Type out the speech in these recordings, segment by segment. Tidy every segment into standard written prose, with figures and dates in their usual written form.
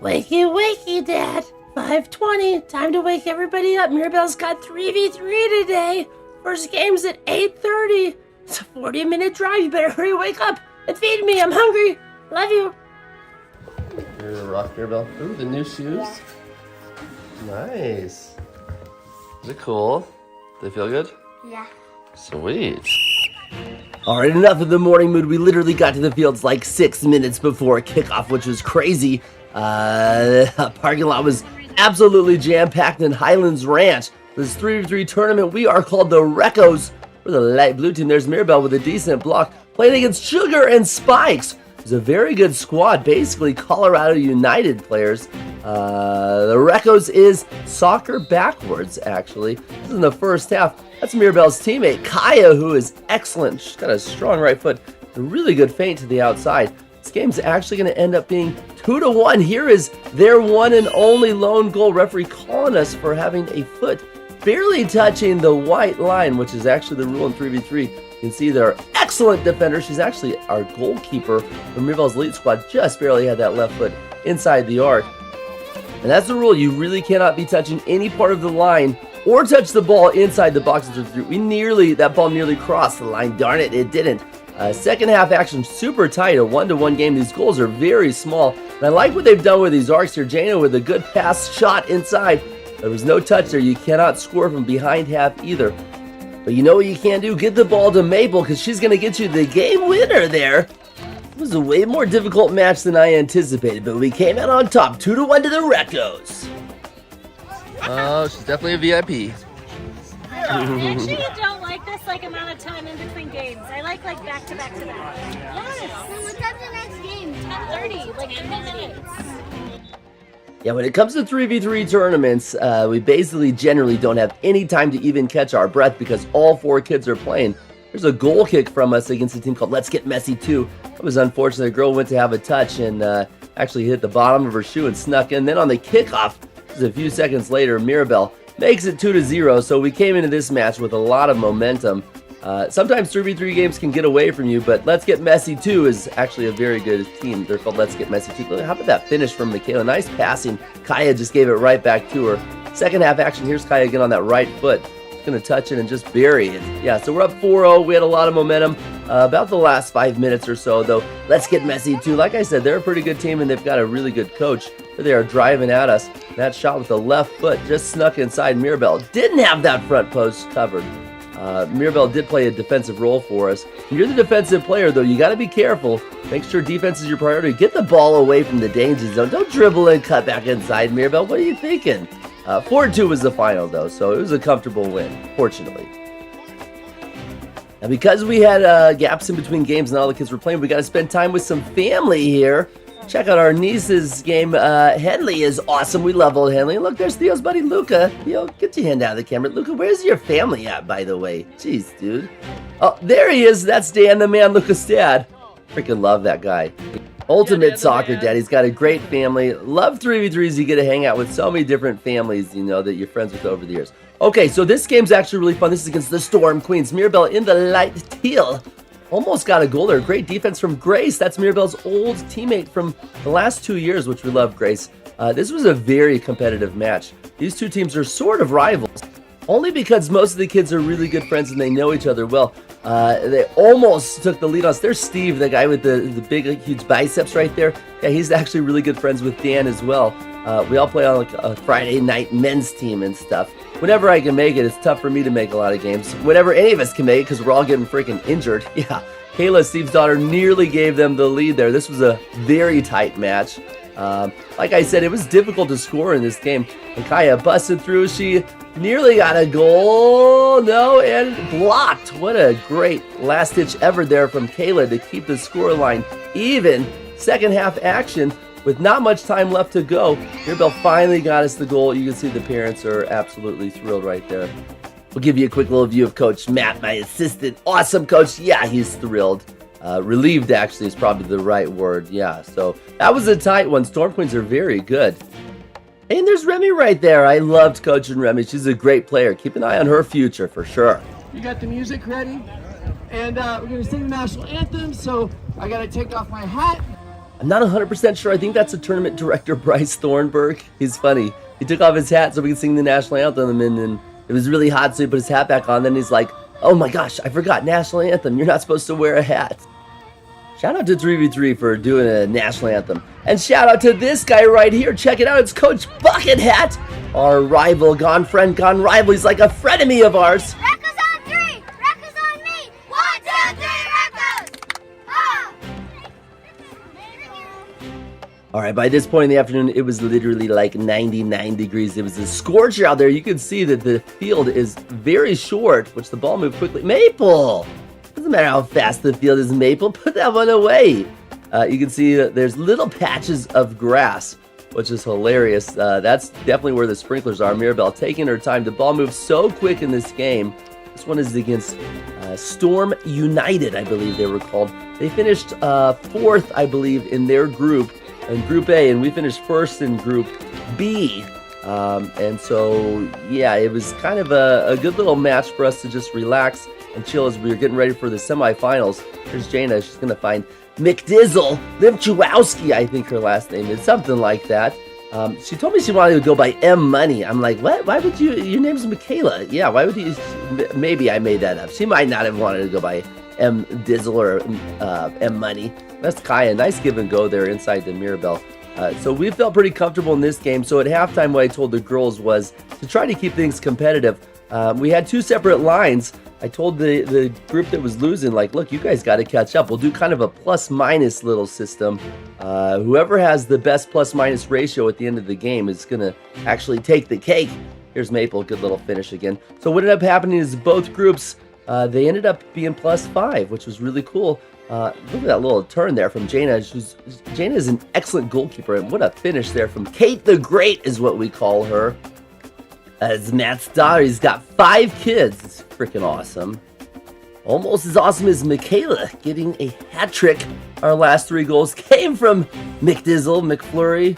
Wakey, wakey, Dad. 5:20. Time to wake everybody up. Mirabelle's got 3v3 today. First game's at 8:30. It's a 40-minute drive. You better hurry, wake up and feed me. I'm hungry. Love you. You're gonna rock Mirabelle. Ooh, the new shoes. Nice. Is it cool? Do they feel good? Yeah. Sweet. All right, enough of the morning mood. We literally got to the fields like 6 minutes before kickoff, which was crazy. Parking lot was absolutely jam-packed in Highlands Ranch. This 3v3 tournament, we are called the Recos. We're the light blue team. There's Mirabelle with a decent block, playing against Sugar and Spikes. It's a very good squad, basically Colorado United players. The Recos is soccer backwards, actually. This is in the first half. That's Mirabelle's teammate, Kaya, who is excellent. She's got a strong right foot, a really good feint to the outside. This game's actually going to end up being 2-1. Here is their one and only lone goal. Referee calling us for having a foot barely touching the white line, which is actually the rule in 3v3. You can see they're excellent defender. She's actually our goalkeeper from Mirabelle's elite squad. Just barely had that left foot inside the arc. And that's the rule. You really cannot be touching any part of the line or touch the ball inside the box. That ball nearly crossed the line. Darn it, it didn't. Second half action, super tight, a 1-1 game. These goals are very small. And I like what they've done with these arcs here. Jana with a good pass shot inside. There was no touch there. You cannot score from behind half either. But you know what you can do? Get the ball to Maple, because she's going to get you the game winner there. It was a way more difficult match than I anticipated, but we came out on top, 2-1 to the Recos. Oh, she's definitely a VIP. I actually don't like this amount of time in between games. I like back to back to back. Yes. Well, what time's the next game? 10:30, like 2 minutes. Yeah, when it comes to 3v3 tournaments, we basically generally don't have any time to even catch our breath because all 4 kids are playing. There's a goal kick from us against a team called Let's Get Messy 2. It was unfortunate. The girl went to have a touch and actually hit the bottom of her shoe and snuck in. Then on the kickoff, just a few seconds later, Mirabelle makes it 2-0. So we came into this match with a lot of momentum. Sometimes 3v3 games can get away from you, but Let's Get Messy 2 is actually a very good team. They're called Let's Get Messy 2. How about that finish from Michaela? Nice passing. Kaya just gave it right back to her. Second half action, here's Kaya again on that right foot. She's going to touch it and just bury it. Yeah, so we're up 4-0. We had a lot of momentum about the last 5 minutes or so, though. Let's Get Messy 2. Like I said, they're a pretty good team, and they've got a really good coach. They are driving at us. That shot with the left foot just snuck inside Mirabelle. Didn't have that front post covered. Mirabelle did play a defensive role for us. When you're the defensive player, though, you got to be careful. Make sure defense is your priority. Get the ball away from the danger zone. Don't dribble and cut back inside, Mirabelle. What are you thinking? 4-2 was the final, though, so it was a comfortable win, fortunately. Now, because we had gaps in between games and all the kids were playing, we got to spend time with some family here. Check out our niece's game. Henley is awesome. We love old Henley. Look, there's Theo's buddy, Luca. Theo, get your hand out of the camera. Luca, where's your family at, by the way? Jeez, dude. Oh, there he is. That's Dan the man, Luca's dad. Freaking love that guy. Ultimate soccer dad. He's got a great family. Love 3v3s. You get to hang out with so many different families, you know, that you're friends with over the years. Okay, so this game's actually really fun. This is against the Storm Queens. Mirabelle in the light teal. Almost got a goal there. Great defense from Grace. That's Mirabelle's old teammate from the last 2 years, which we love, Grace. This was a very competitive match. These two teams are sort of rivals, only because most of the kids are really good friends and they know each other well. They almost took the lead on us. There's Steve, the guy with the big, huge biceps right there. Yeah, he's actually really good friends with Dan as well. We all play on like a Friday night men's team and stuff. Whenever I can make it, it's tough for me to make a lot of games. Whenever any of us can make it, because we're all getting freaking injured. Yeah, Kayla, Steve's daughter, nearly gave them the lead there. This was a very tight match. Like I said, it was difficult to score in this game. And Kaya busted through. She nearly got a goal. No, and blocked. What a great last-ditch effort there from Kayla to keep the scoreline even. Second half action. With not much time left to go, Mirabelle finally got us the goal. You can see the parents are absolutely thrilled right there. We'll give you a quick little view of Coach Matt, my assistant. Awesome coach. Yeah, he's thrilled. Relieved, actually, is probably the right word. Yeah, so that was a tight one. Storm Queens are very good. And there's Remy right there. I loved coaching Remy. She's a great player. Keep an eye on her future for sure. You got the music ready? And we're going to sing the national anthem, so I got to take off my hat. I'm not 100% sure. I think that's the tournament director, Bryce Thornburg. He's funny. He took off his hat so we could sing the national anthem, and then it was really hot, so he put his hat back on. Then he's like, oh my gosh, I forgot national anthem. You're not supposed to wear a hat. Shout out to 3v3 for doing a national anthem. And shout out to this guy right here. Check it out. It's Coach Bucket Hat. Our rival, gone friend, gone rival. He's like a frenemy of ours. Records on 3. Records on me. 1, 2, 3, records. Ah. All right, by this point in the afternoon, it was literally like 99 degrees. It was a scorcher out there. You can see that the field is very short, which the ball moved quickly. Maple! Doesn't matter how fast the field is, Maple. Put that one away. You can see that there's little patches of grass, which is hilarious. That's definitely where the sprinklers are. Mirabelle taking her time. The ball moves so quick in this game. This one is against Storm United, I believe they were called. They finished 4th, I believe, in their group, in Group A, and we finished 1st in Group B. And so, yeah, it was kind of a good little match for us to just relax and chill as we were getting ready for the semifinals. Here's Jana. She's going to find McDizzle, Limchowowski, I think her last name is, something like that. She told me she wanted to go by M Money. I'm like, what? Why would you? Your name's Michaela. Yeah, why would you? Maybe I made that up. She might not have wanted to go by M Dizzle or M Money. That's Kaya. Nice give and go there inside the Mirabelle. So we felt pretty comfortable in this game. So at halftime, what I told the girls was to try to keep things competitive. We had 2 separate lines. I told the group that was losing, like, look, you guys got to catch up. We'll do kind of a plus-minus little system. Whoever has the best plus-minus ratio at the end of the game is going to actually take the cake. Here's Maple, good little finish again. So what ended up happening is both groups, they ended up being +5, which was really cool. Look at that little turn there from Jana. Jana is an excellent goalkeeper, and what a finish there from Kate the Great is what we call her. As Matt's daughter, he's got 5 kids. It's freaking awesome. Almost as awesome as Michaela getting a hat trick. Our last 3 goals came from McDizzle, McFlurry,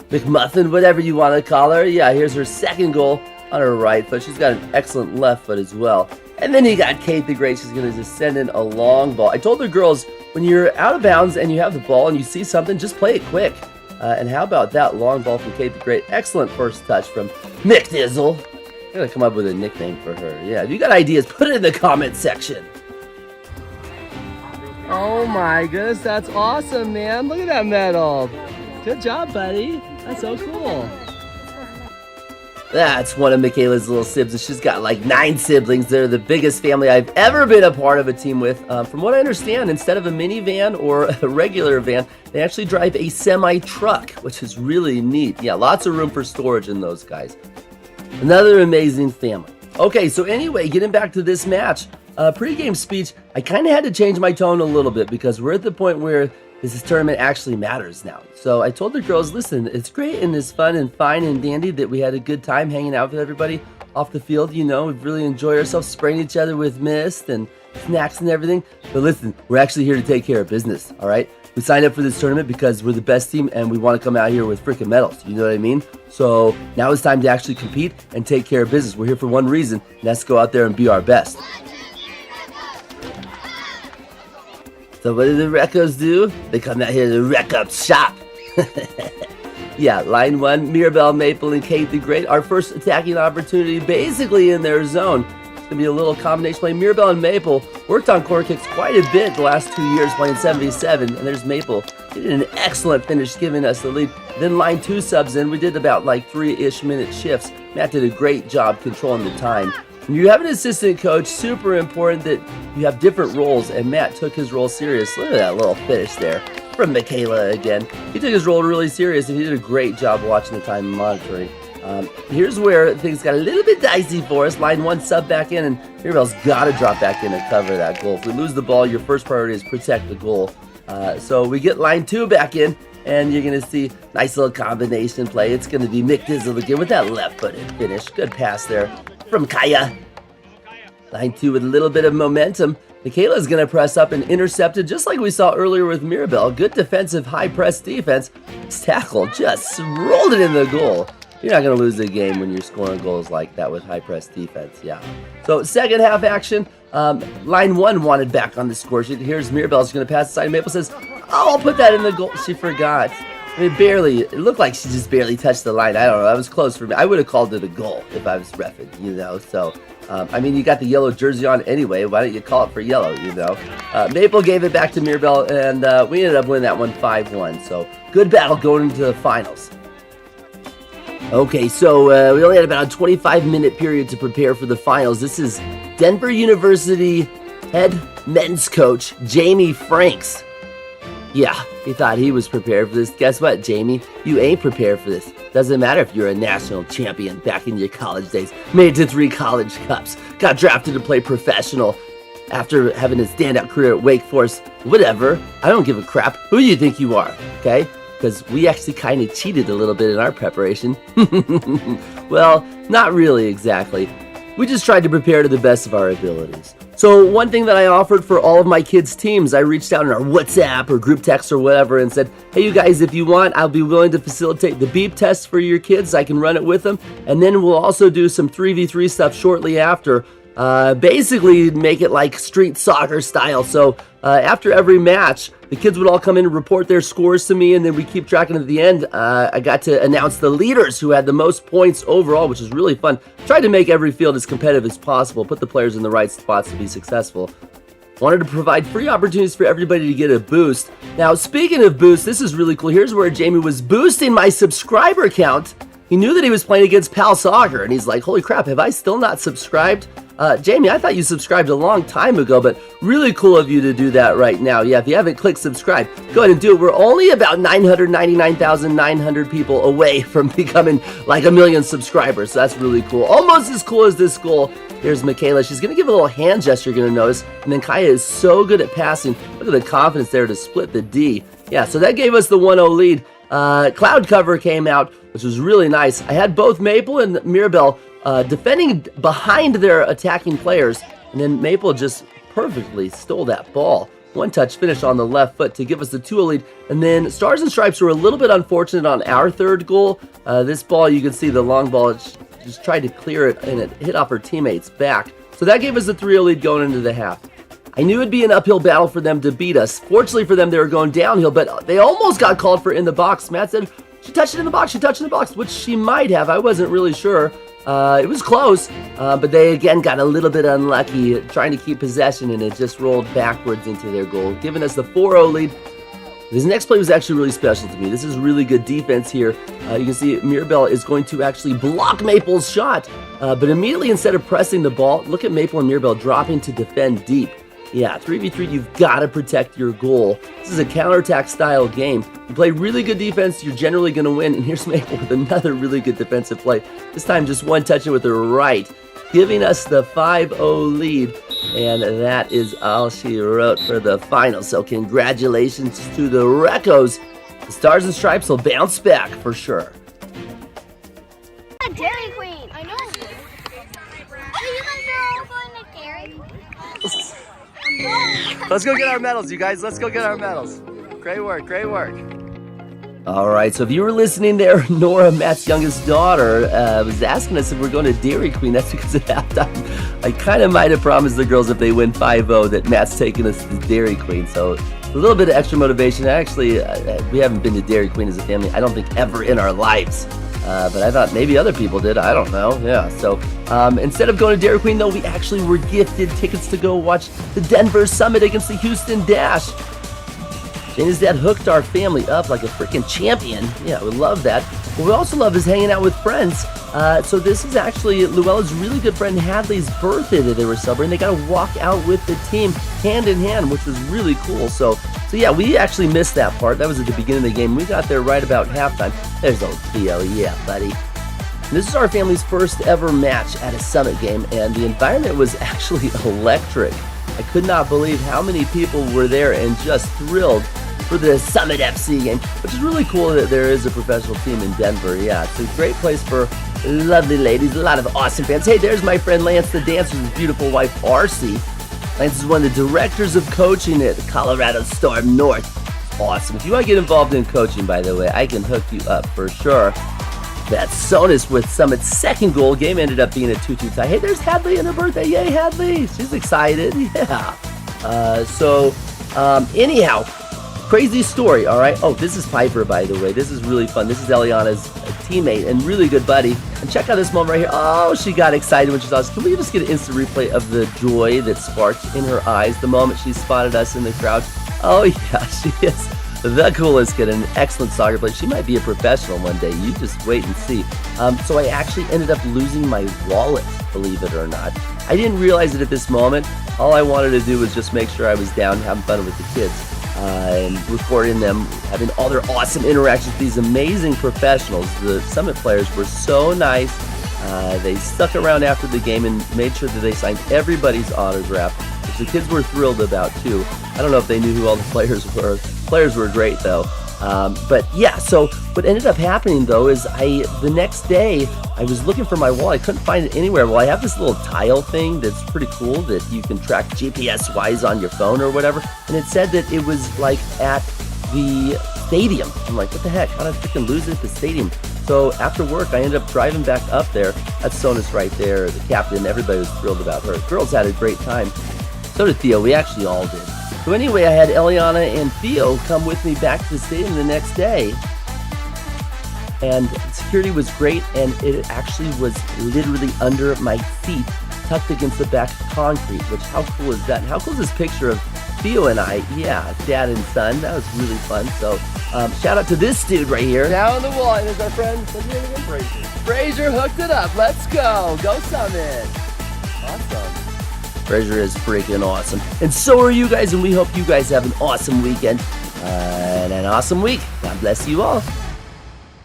McMuffin, whatever you want to call her. Yeah, here's her 2nd goal on her right foot. She's got an excellent left foot as well. And then you got Kate the Great. She's going to just send in a long ball. I told the girls, when you're out of bounds and you have the ball and you see something, just play it quick. And how about that long ball from Kate the Great? Excellent first touch from McDizzle. I'm going to come up with a nickname for her. Yeah, if you got ideas, put it in the comment section. Oh my goodness, that's awesome, man. Look at that medal. Good job, buddy. That's so cool. That's one of Michaela's little siblings. She's got like 9 siblings. They're the biggest family I've ever been a part of a team with. From what I understand, instead of a minivan or a regular van, they actually drive a semi-truck, which is really neat. Yeah, lots of room for storage in those guys. Another amazing family. Okay, so anyway, getting back to this match, pre-game speech, I kind of had to change my tone a little bit because we're at the point where this tournament actually matters now. So I told the girls, listen, it's great and it's fun and fine and dandy that we had a good time hanging out with everybody off the field. You know, we've really enjoyed ourselves spraying each other with mist and snacks and everything. But listen, we're actually here to take care of business, all right? We signed up for this tournament because we're the best team and we want to come out here with freaking medals. You know what I mean? So now it's time to actually compete and take care of business. We're here for one reason, and that's to go out there and be our best. So what do the Recos do? They come out here to wreck up shop. Yeah, line 1, Mirabelle, Maple, and Kate the Great. Our first attacking opportunity basically in their zone. It's going to be a little combination play. Mirabelle and Maple worked on corner kicks quite a bit the last 2 years playing 77. And there's Maple. She did an excellent finish giving us the lead. Then line 2 subs in. We did about like 3-ish minute shifts. Matt did a great job controlling the time. When you have an assistant coach, super important that you have different roles, and Matt took his role serious. Look at that little finish there from Michaela again. He took his role really serious, and he did a great job watching the time and monitoring. Here's where things got a little bit dicey for us. Line 1 sub back in, and Mirabelle's got to drop back in and cover that goal. If we lose the ball, your first priority is protect the goal. So we get line 2 back in, and you're going to see nice little combination play. It's going to be McDizzle again with that left-footed finish. Good pass there from Kaya. Line 2 with a little bit of momentum. Michaela's going to press up and intercept it just like we saw earlier with Mirabelle. Good defensive, high-press defense. This tackle just rolled it in the goal. You're not going to lose a game when you're scoring goals like that with high-press defense. Yeah. So second half action. Line 1 wanted back on the score sheet. Here's Mirabelle. She's going to pass the side. Maple says, Oh, I'll put that in the goal. She forgot. I mean, barely. It looked like she just barely touched the line. I don't know. That was close for me. I would have called it a goal if I was reffing, you know. So, I mean, you got the yellow jersey on anyway. Why don't you call it for yellow, you know? Maple gave it back to Mirabelle, and we ended up winning that one 5-1. So, good battle going into the finals. Okay, so we only had about a 25-minute period to prepare for the finals. This is Denver University head men's coach, Jamie Franks. Yeah, he thought he was prepared for this. Guess what, Jamie? You ain't prepared for this. Doesn't matter if you're a national champion back in your college days. Made it to 3 college cups. Got drafted to play professional after having a standout career at Wake Forest. Whatever. I don't give a crap. Who do you think you are? Okay? Because we actually kind of cheated a little bit in our preparation. Well, not really exactly. We just tried to prepare to the best of our abilities. So one thing that I offered for all of my kids' teams, I reached out in our WhatsApp or group text or whatever and said, hey, you guys, if you want, I'll be willing to facilitate the beep test for your kids. I can run it with them. And then we'll also do some 3v3 stuff shortly after. Basically make it like street soccer style. So after every match, the kids would all come in and report their scores to me, and then we keep tracking at the end. I got to announce the leaders who had the most points overall, which is really fun. Tried to make every field as competitive as possible, put the players in the right spots to be successful. Wanted to provide free opportunities for everybody to get a boost. Now, speaking of boost, this is really cool. Here's where Jamie was boosting my subscriber count. He knew that he was playing against Pal Soccer, and he's like, holy crap, have I still not subscribed? Jamie, I thought you subscribed a long time ago, but really cool of you to do that right now. Yeah, if you haven't clicked subscribe, go ahead and do it. We're only about 999,900 people away from becoming like 1 million subscribers, so that's really cool. Almost as cool as this goal. Here's Michaela. She's going to give a little hand gesture, you're going to notice, and then Kaya is so good at passing. Look at the confidence there to split the D. Yeah, so that gave us the 1-0 lead. Cloud cover came out, which was really nice. I had both Maple and Mirabelle defending behind their attacking players, and then Maple just perfectly stole that ball. One-touch finish on the left foot to give us the 2-0 lead, and then Stars and Stripes were a little bit unfortunate on our third goal. This ball, you can see the long ball, it just tried to clear it, and it hit off her teammate's back. So that gave us the 3-0 lead going into the half. I knew it'd be an uphill battle for them to beat us. Fortunately for them, they were going downhill, but they almost got called for in the box. Matt said, she touched it in the box, she touched it in the box, which she might have. I wasn't really sure. It was close, but they again got a little bit unlucky trying to keep possession, and it just rolled backwards into their goal, giving us the 4-0 lead. This next play was actually really special to me. This is really good defense here. You can see Mirabelle is going to actually block Maple's shot, but immediately instead of pressing the ball, look at Maple and Mirabelle dropping to defend deep. Yeah, 3v3, you've got to protect your goal. This is a counterattack style game. You play really good defense, you're generally going to win. And here's Maple with another really good defensive play. This time just one touch it with her right, giving us the 5-0 lead. And that is all she wrote for the final. So congratulations to the Recos. The Stars and Stripes will bounce back for sure. Dairy Queen. I know. Are you guys all going to Dairy Queen? Let's go get our medals, you guys. Let's go get our medals. Great work, great work. All right, so if you were listening there, Nora, Matt's youngest daughter, was asking us if we're going to Dairy Queen. That's because at halftime, I kind of might have promised the girls if they win 5-0 that Matt's taking us to Dairy Queen. So a little bit of extra motivation. Actually, we haven't been to Dairy Queen as a family, I don't think, ever in our lives. But I thought maybe other people did. I don't know. Yeah. So instead of going to Dairy Queen, though, we actually were gifted tickets to go watch the Denver Summit against the Houston Dash. Shayna's dad hooked our family up like a freaking champion. Yeah, we love that. What we also love is hanging out with friends. So this is actually Luella's really good friend Hadley's birthday that they were celebrating. They got to walk out with the team hand in hand, which was really cool. So yeah, we actually missed that part. That was at the beginning of the game. We got there right about halftime. There's old Theo. Yeah, buddy. This is our family's first ever match at a Summit game, and the environment was actually electric. I could not believe how many people were there and just thrilled for the Summit FC game, which is really cool that there is a professional team in Denver. Yeah, it's a great place for lovely ladies, a lot of awesome fans. Hey, there's my friend Lance the Dancer with his beautiful wife, Arcee. Lance is one of the directors of coaching at Colorado Storm North. Awesome. If you want to get involved in coaching, by the way, I can hook you up for sure. That's Sonus with Summit's second goal. Game ended up being a 2-2 tie. Hey, there's Hadley and her birthday. Yay, Hadley. She's excited. Yeah. Anyhow, crazy story, all right? Oh, this is Piper, by the way. This is really fun. This is Eliana's teammate and really good buddy. And check out this moment right here. Oh, she got excited when she saw us. Can we just get an instant replay of the joy that sparked in her eyes the moment she spotted us in the crowd? Oh, yeah, she is the coolest kid and an excellent soccer player. She might be a professional one day. You just wait and see. So I actually ended up losing my wallet, believe it or not. I didn't realize it at this moment. All I wanted to do was just make sure I was down having fun with the kids and recording them, having all their awesome interactions with these amazing professionals. The Summit players were so nice. They stuck around after the game and made sure that they signed everybody's autograph, which the kids were thrilled about too. I don't know if they knew who all the players were. Players were great though. But yeah, so what ended up happening though is the next day I was looking for my wallet. I couldn't find it anywhere. Well, I have this little tile thing that's pretty cool that you can track GPS wise on your phone or whatever. And it said that it was like at the stadium. I'm like, what the heck? How did I freaking lose it at the stadium? So after work, I ended up driving back up there. That's Sona's right there, the captain. Everybody was thrilled about her. Girls had a great time. So did Theo. We actually all did. So anyway, I had Eliana and Theo come with me back to the stadium the next day. And security was great, and it actually was literally under my feet, tucked against the back of concrete, which how cool is that? And how cool is this picture of Theo and I? Yeah, dad and son. That was really fun. So shout out to this dude right here. Down the wall, and there's our friend, Frazier. Frazier hooked it up. Let's go. Go Summit. Awesome. Frazier is freaking awesome. And so are you guys, and we hope you guys have an awesome weekend and an awesome week. God bless you all.